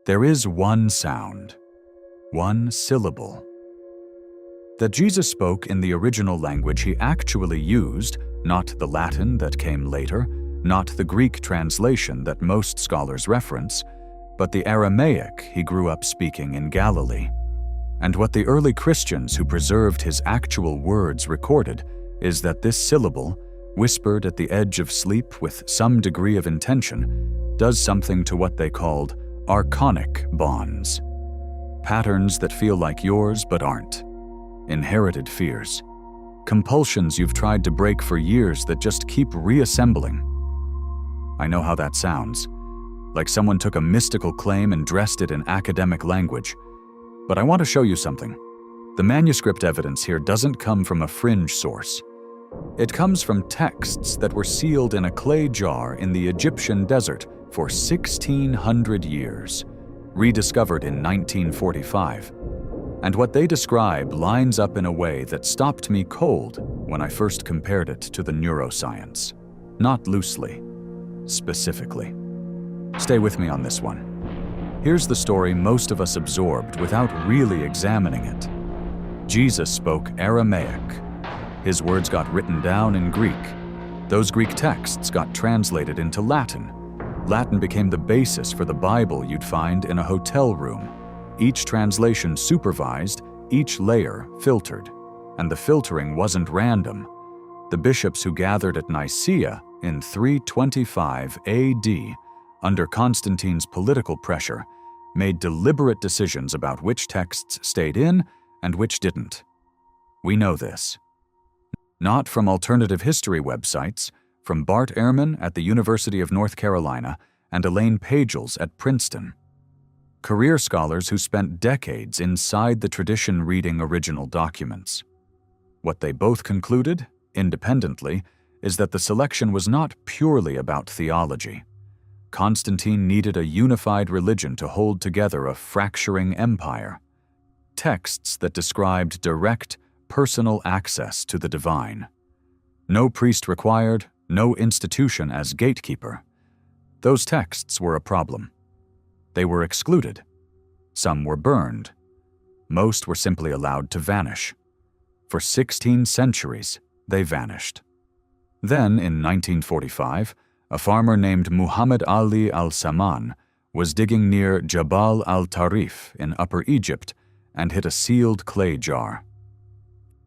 There is one sound, one syllable. That Jesus spoke in the original language he actually used, not the Latin that came later, not the Greek translation that most scholars reference, but the Aramaic he grew up speaking in Galilee. And what the early Christians who preserved his actual words recorded is that this syllable, whispered at the edge of sleep with some degree of intention, does something to what they called Archonic bonds. Patterns that feel like yours but aren't. Inherited fears. Compulsions you've tried to break for years that just keep reassembling. I know how that sounds. Like someone took a mystical claim and dressed it in academic language. But I want to show you something. The manuscript evidence here doesn't come from a fringe source. It comes from texts that were sealed in a clay jar in the Egyptian desert for 1,600 years, rediscovered in 1945. And what they describe lines up in a way that stopped me cold when I first compared it to the neuroscience. Not loosely, specifically. Stay with me on this one. Here's the story most of us absorbed without really examining it. Jesus spoke Aramaic. His words got written down in Greek. Those Greek texts got translated into Latin. Latin became the basis for the Bible you'd find in a hotel room. Each translation supervised, each layer filtered. And the filtering wasn't random. The bishops who gathered at Nicaea in 325 AD, under Constantine's political pressure, made deliberate decisions about which texts stayed in and which didn't. We know this. Not from alternative history websites, from Bart Ehrman at the University of North Carolina and Elaine Pagels at Princeton. Career scholars who spent decades inside the tradition reading original documents. What they both concluded, independently, is that the selection was not purely about theology. Constantine needed a unified religion to hold together a fracturing empire. Texts that described direct, personal access to the divine. No priest required, no institution as gatekeeper. Those texts were a problem. They were excluded. Some were burned. Most were simply allowed to vanish. For 16 centuries, they vanished. Then, in 1945, a farmer named Muhammad Ali al-Saman was digging near Jabal al-Tarif in Upper Egypt and hit a sealed clay jar.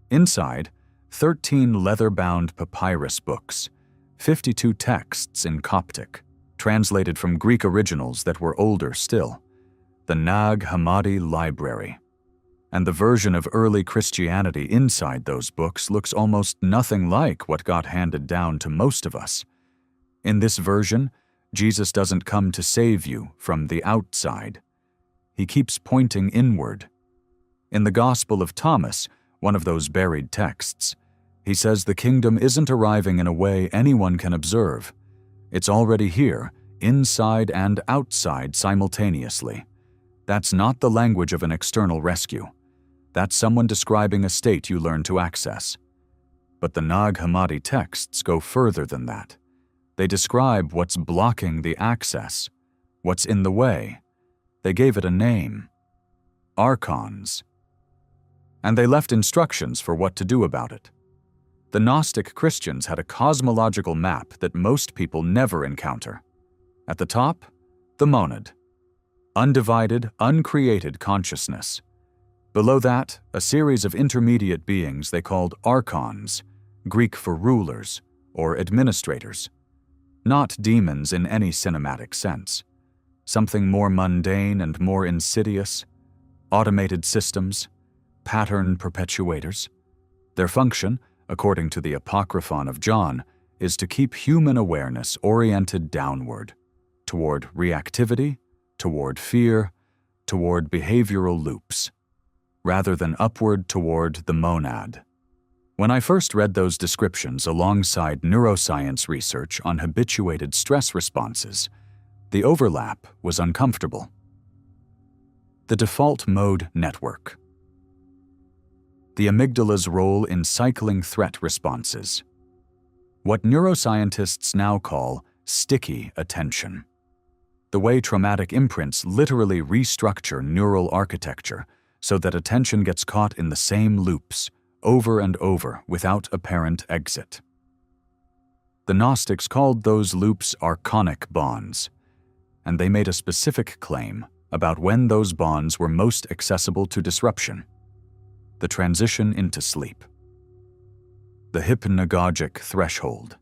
Inside, 13 leather-bound papyrus books, 52 texts in Coptic, translated from Greek originals that were older still, the Nag Hammadi Library. And the version of early Christianity inside those books looks almost nothing like what got handed down to most of us. In this version, Jesus doesn't come to save you from the outside. He keeps pointing inward. In the Gospel of Thomas, one of those buried texts, he says the kingdom isn't arriving in a way anyone can observe. It's already here, inside and outside simultaneously. That's not the language of an external rescue. That's someone describing a state you learn to access. But the Nag Hammadi texts go further than that. They describe what's blocking the access, what's in the way. They gave it a name. Archons. And they left instructions for what to do about it. The Gnostic Christians had a cosmological map that most people never encounter. At the top, the monad. Undivided, uncreated consciousness. Below that, a series of intermediate beings they called Archons, Greek for rulers or administrators. Not demons in any cinematic sense. Something more mundane and more insidious. Automated systems, pattern perpetuators. Their function, according to the Apocryphon of John, is to keep human awareness oriented downward, toward reactivity, toward fear, toward behavioral loops, rather than upward toward the monad. When I first read those descriptions alongside neuroscience research on habituated stress responses, the overlap was uncomfortable. The default mode network. The amygdala's role in cycling threat responses. What neuroscientists now call sticky attention. the way traumatic imprints literally restructure neural architecture so that attention gets caught in the same loops, over and over, without apparent exit. The Gnostics called those loops Archonic bonds, and they made a specific claim about when those bonds were most accessible to disruption: the transition into sleep. The hypnagogic threshold.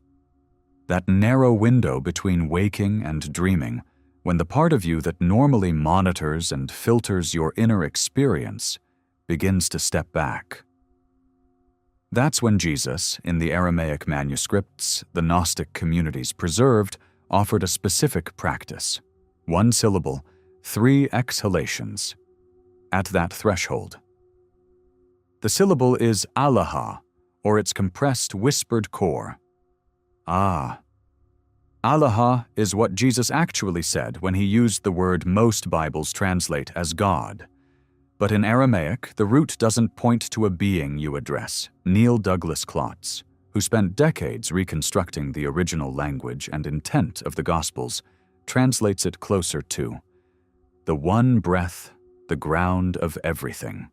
That narrow window between waking and dreaming, when the part of you that normally monitors and filters your inner experience begins to step back. That's when Jesus, in the Aramaic manuscripts the Gnostic communities preserved, offered a specific practice: 1 syllable, 3 exhalations, at that threshold. The syllable is Alaha, or its compressed whispered core. Ah. Alaha is what Jesus actually said when he used the word most Bibles translate as God. But in Aramaic, the root doesn't point to a being you address. Neil Douglas Klotz, who spent decades reconstructing the original language and intent of the Gospels, translates it closer to the one breath, the ground of everything.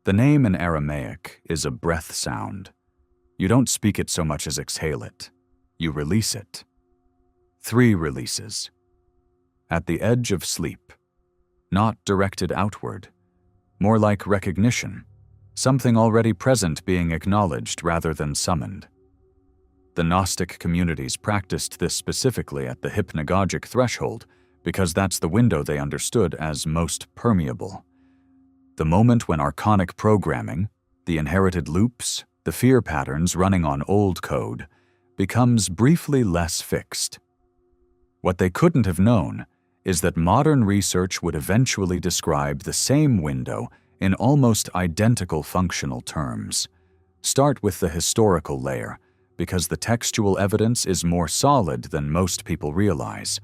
The name in Aramaic is a breath sound. You don't speak it so much as exhale it. You release it. 3 releases. At the edge of sleep. Not directed outward. More like recognition. Something already present being acknowledged rather than summoned. The Gnostic communities practiced this specifically at the hypnagogic threshold because that's the window they understood as most permeable. The moment when Archonic programming, the inherited loops, the fear patterns running on old code, becomes briefly less fixed. What they couldn't have known is that modern research would eventually describe the same window in almost identical functional terms. Start with the historical layer, because the textual evidence is more solid than most people realize.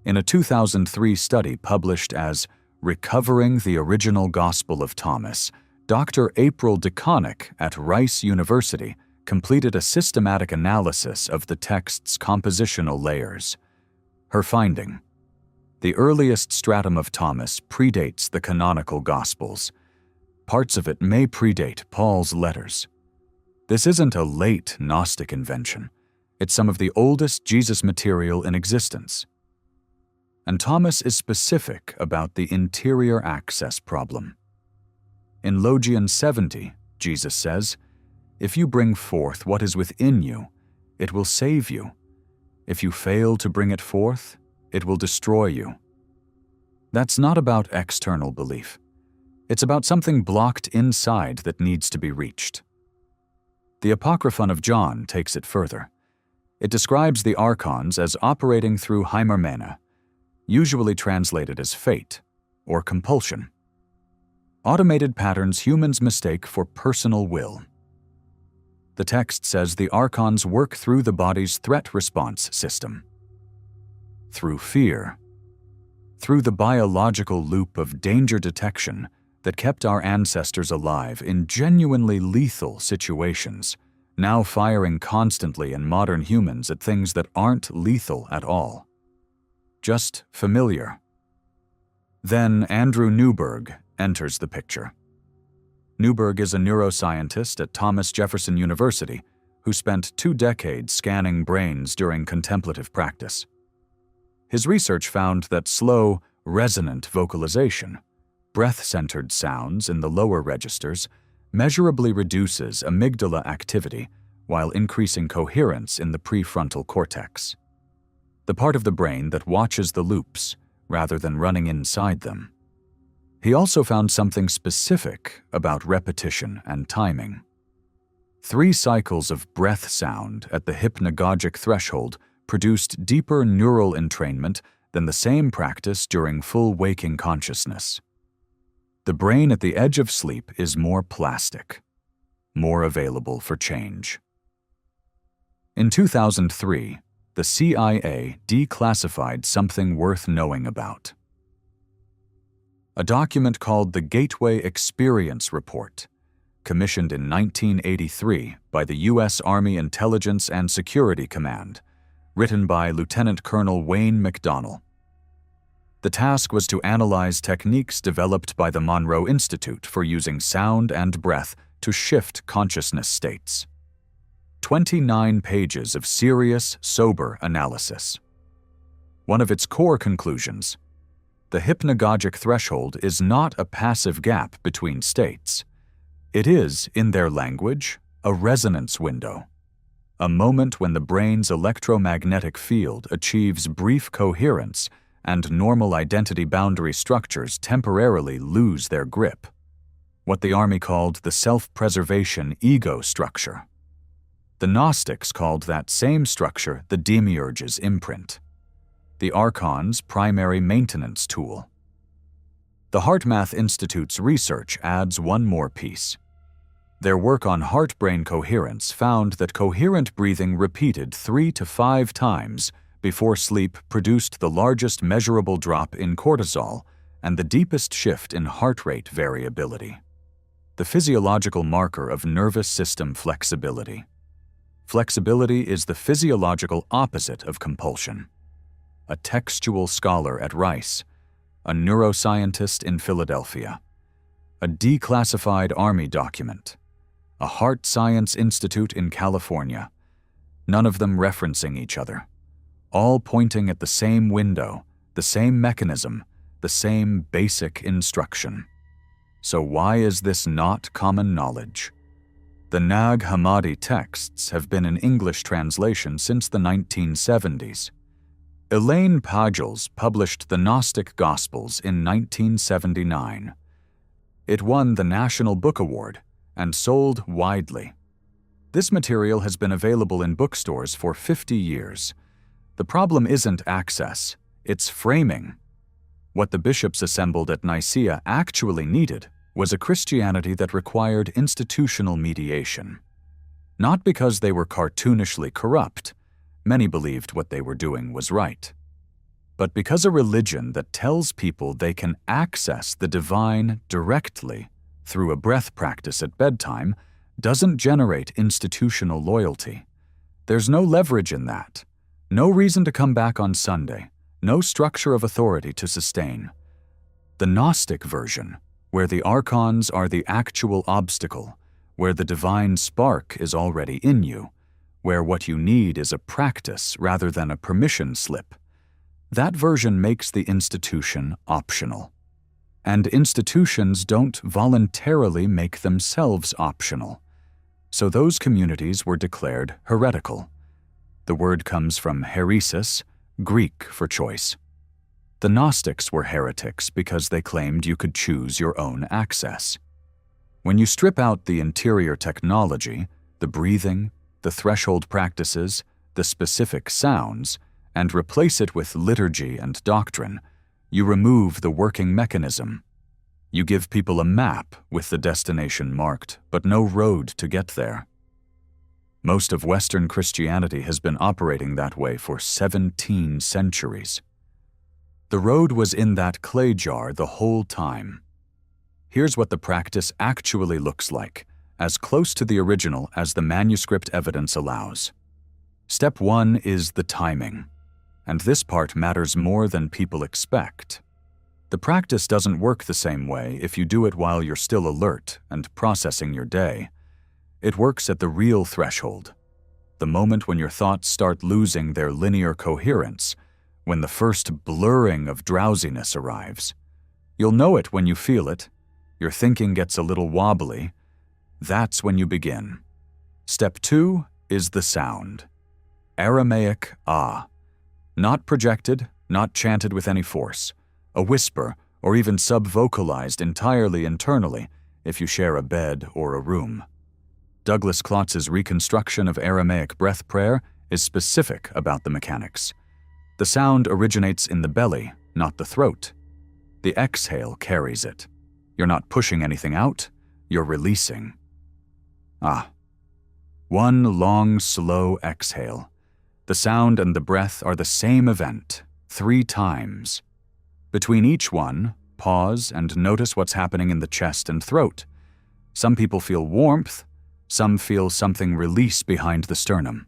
In a 2003 study published as Recovering the Original Gospel of Thomas, Dr. April DeConnick at Rice University completed a systematic analysis of the text's compositional layers. Her finding: the earliest stratum of Thomas predates the canonical Gospels. Parts of it may predate Paul's letters. This isn't a late Gnostic invention. It's some of the oldest Jesus material in existence. And Thomas is specific about the interior access problem. In Logion 70, Jesus says, "If you bring forth what is within you, it will save you. If you fail to bring it forth, it will destroy you." That's not about external belief. It's about something blocked inside that needs to be reached. The Apocryphon of John takes it further. It describes the Archons as operating through hymermena, usually translated as fate or compulsion. Automated patterns humans mistake for personal will. The text says the Archons work through the body's threat response system. Through fear. Through the biological loop of danger detection that kept our ancestors alive in genuinely lethal situations, now firing constantly in modern humans at things that aren't lethal at all. Just familiar. Then Andrew Newberg enters the picture. Newberg is a neuroscientist at Thomas Jefferson University who spent 2 decades scanning brains during contemplative practice. His research found that slow, resonant vocalization, breath-centered sounds in the lower registers, measurably reduces amygdala activity while increasing coherence in the prefrontal cortex, the part of the brain that watches the loops rather than running inside them. He also found something specific about repetition and timing. 3 cycles of breath sound at the hypnagogic threshold produced deeper neural entrainment than the same practice during full waking consciousness. The brain at the edge of sleep is more plastic, more available for change. In 2003, the CIA declassified something worth knowing about. A document called the Gateway Experience Report, commissioned in 1983 by the U.S. Army Intelligence and Security Command, written by Lieutenant Colonel Wayne McDonnell. The task was to analyze techniques developed by the Monroe Institute for using sound and breath to shift consciousness states. 29 pages of serious, sober analysis. One of its core conclusions: the hypnagogic threshold is not a passive gap between states. It is, in their language, a resonance window, a moment when the brain's electromagnetic field achieves brief coherence and normal identity boundary structures temporarily lose their grip. What the Army called the self-preservation ego structure. The Gnostics called that same structure the demiurge's imprint, the Archon's primary maintenance tool. The HeartMath Institute's research adds one more piece. Their work on heart-brain coherence found that coherent breathing repeated 3 to 5 times before sleep produced the largest measurable drop in cortisol and the deepest shift in heart rate variability, the physiological marker of nervous system flexibility. Flexibility is the physiological opposite of compulsion. A textual scholar at Rice, a neuroscientist in Philadelphia, a declassified Army document, a Heart Science Institute in California, none of them referencing each other, all pointing at the same window, the same mechanism, the same basic instruction. So why is this not common knowledge? The Nag Hammadi texts have been in English translation since the 1970s. Elaine Pagels published the Gnostic Gospels in 1979. It won the National Book Award and sold widely. This material has been available in bookstores for 50 years. The problem isn't access, it's framing. What the bishops assembled at Nicaea actually needed was a Christianity that required institutional mediation. Not because they were cartoonishly corrupt, many believed what they were doing was right, but because a religion that tells people they can access the divine directly through a breath practice at bedtime doesn't generate institutional loyalty. There's no leverage in that, no reason to come back on Sunday, no structure of authority to sustain. The Gnostic version, where the Archons are the actual obstacle, where the divine spark is already in you, where what you need is a practice rather than a permission slip, that version makes the institution optional. And institutions don't voluntarily make themselves optional. So those communities were declared heretical. The word comes from heresis, Greek for choice. The Gnostics were heretics because they claimed you could choose your own access. When you strip out the interior technology, the breathing, the threshold practices, the specific sounds, and replace it with liturgy and doctrine, you remove the working mechanism. You give people a map with the destination marked, but no road to get there. Most of Western Christianity has been operating that way for 17 centuries. The road was in that clay jar the whole time. Here's what the practice actually looks like, as close to the original as the manuscript evidence allows. Step 1 is the timing, and this part matters more than people expect. The practice doesn't work the same way if you do it while you're still alert and processing your day. It works at the real threshold, the moment when your thoughts start losing their linear coherence, when the first blurring of drowsiness arrives. You'll know it when you feel it. Your thinking gets a little wobbly. That's when you begin. Step 2 is the sound. Aramaic ah. Not projected, not chanted with any force. A whisper, or even sub-vocalized entirely internally if you share a bed or a room. Douglas Klotz's reconstruction of Aramaic breath prayer is specific about the mechanics. The sound originates in the belly, not the throat. The exhale carries it. You're not pushing anything out, you're releasing. Ah. One long, slow exhale. The sound and the breath are the same event, 3 times. Between each one, pause and notice what's happening in the chest and throat. Some people feel warmth, some feel something release behind the sternum.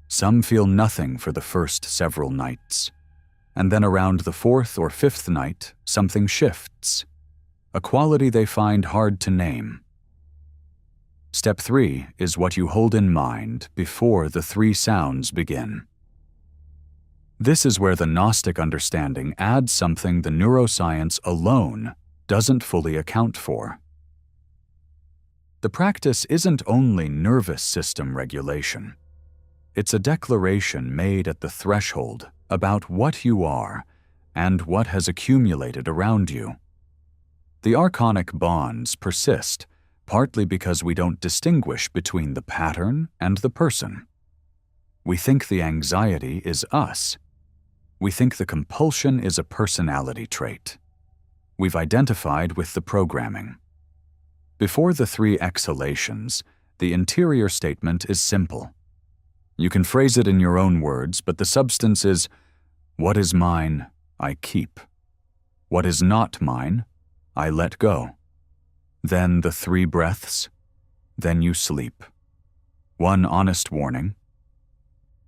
Some feel nothing for the first several nights. and then around the fourth or fifth night, something shifts, a quality they find hard to name. Step 3 is what you hold in mind before the 3 sounds begin. This is where the Gnostic understanding adds something the neuroscience alone doesn't fully account for. The practice isn't only nervous system regulation. It's a declaration made at the threshold about what you are and what has accumulated around you. The Archonic bonds persist, partly because we don't distinguish between the pattern and the person. We think the anxiety is us. We think the compulsion is a personality trait. We've identified with the programming. Before the 3 exhalations, the interior statement is simple. You can phrase it in your own words, but the substance is, "What is mine, I keep. What is not mine, I let go." Then the 3 breaths, then you sleep. One honest warning.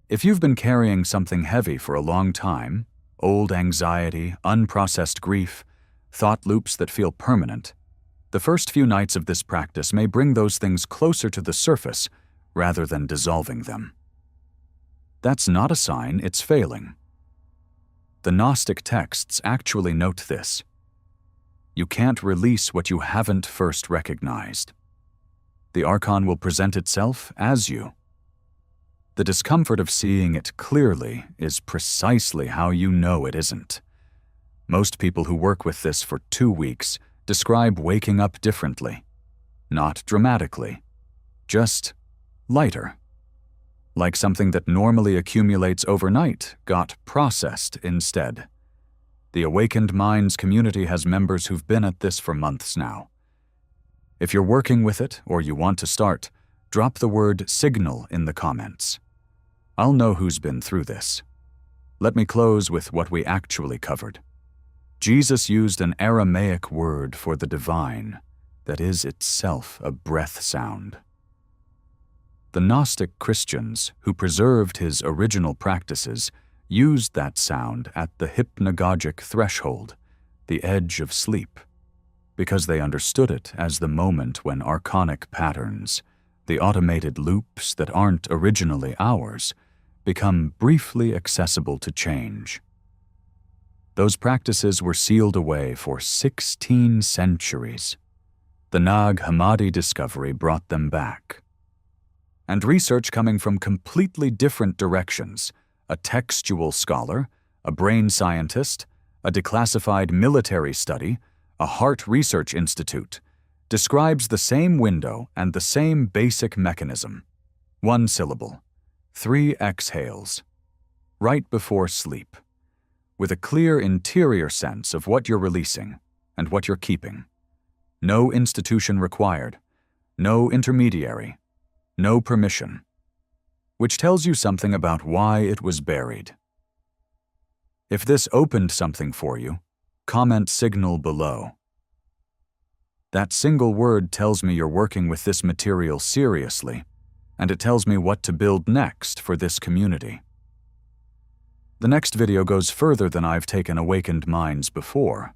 If you've been carrying something heavy for a long time, old anxiety, unprocessed grief, thought loops that feel permanent, the first few nights of this practice may bring those things closer to the surface rather than dissolving them. That's not a sign it's failing. The Gnostic texts actually note this. You can't release what you haven't first recognized. The Archon will present itself as you. The discomfort of seeing it clearly is precisely how you know it isn't. Most people who work with this for 2 weeks describe waking up differently. Not dramatically, just lighter. Like something that normally accumulates overnight got processed instead. The Awakened Minds community has members who've been at this for months now. If you're working with it or you want to start, drop the word signal in the comments. I'll know who's been through this. Let me close with what we actually covered. Jesus used an Aramaic word for the divine that is itself a breath sound. The Gnostic Christians, who preserved his original practices, used that sound at the hypnagogic threshold, the edge of sleep, because they understood it as the moment when archonic patterns, the automated loops that aren't originally ours, become briefly accessible to change. Those practices were sealed away for 16 centuries. The Nag Hammadi discovery brought them back. And research coming from completely different directions, a textual scholar, a brain scientist, a declassified military study, a heart research institute, describes the same window and the same basic mechanism. 1 syllable, 3 exhales, right before sleep, with a clear interior sense of what you're releasing and what you're keeping. No institution required, no intermediary, no permission, which tells you something about why it was buried. If this opened something for you, comment signal below. That single word tells me you're working with this material seriously, and it tells me what to build next for this community. The next video goes further than I've taken Awakened Minds before,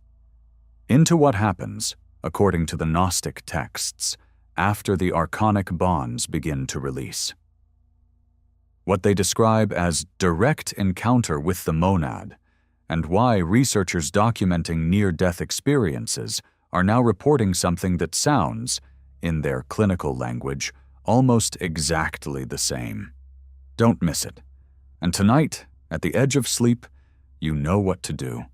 into what happens, according to the Gnostic texts, after the Archonic bonds begin to release. What they describe as direct encounter with the monad, and why researchers documenting near-death experiences are now reporting something that sounds, in their clinical language, almost exactly the same. Don't miss it. And tonight, at the edge of sleep, you know what to do.